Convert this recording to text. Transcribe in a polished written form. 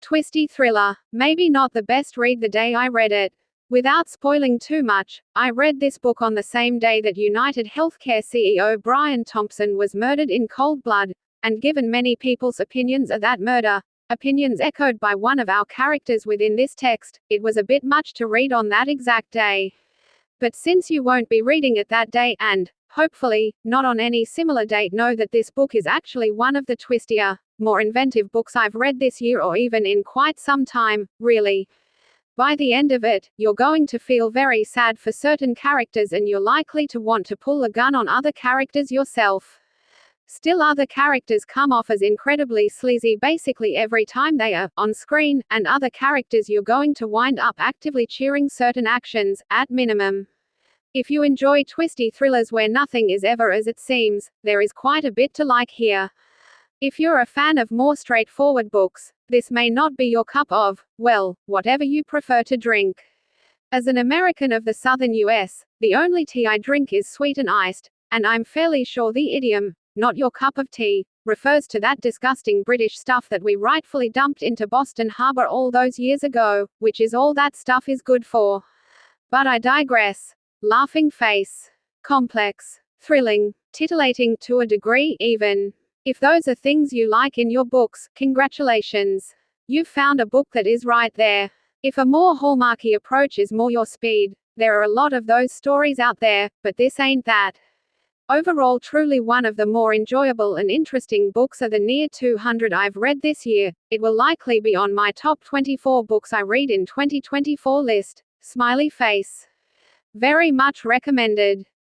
Twisty thriller. Maybe not the best read the day I read it. Without spoiling too much, I read this book on the same day that United Healthcare CEO Brian Thompson was murdered in cold blood, and given many people's opinions of that murder, opinions echoed by one of our characters within this text, it was a bit much to read on that exact day. But since you won't be reading it that day and, hopefully, not on any similar date, know that this book is actually one of the twistier, more inventive books I've read this year or even in quite some time, really. By the end of it, you're going to feel very sad for certain characters and you're likely to want to pull a gun on other characters yourself. Still, other characters come off as incredibly sleazy basically every time they are on screen, and other characters you're going to wind up actively cheering certain actions, at minimum. If you enjoy twisty thrillers where nothing is ever as it seems, there is quite a bit to like here. If you're a fan of more straightforward books, this may not be your cup of, well, whatever you prefer to drink. As an American of the southern US, the only tea I drink is sweet and iced, and I'm fairly sure the idiom, "not your cup of tea," refers to that disgusting British stuff that we rightfully dumped into Boston Harbor all those years ago, which is all that stuff is good for. But I digress. Laughing face. Complex. Thrilling. Titillating to a degree, even. If those are things you like in your books, congratulations. You've found a book that is right there. If a more hallmarky approach is more your speed, there are a lot of those stories out there, but this ain't that. Overall, truly one of the more enjoyable and interesting books of the near 200 I've read this year. It will likely be on my top 24 books I read in 2024 list. Smiley face. Very much recommended.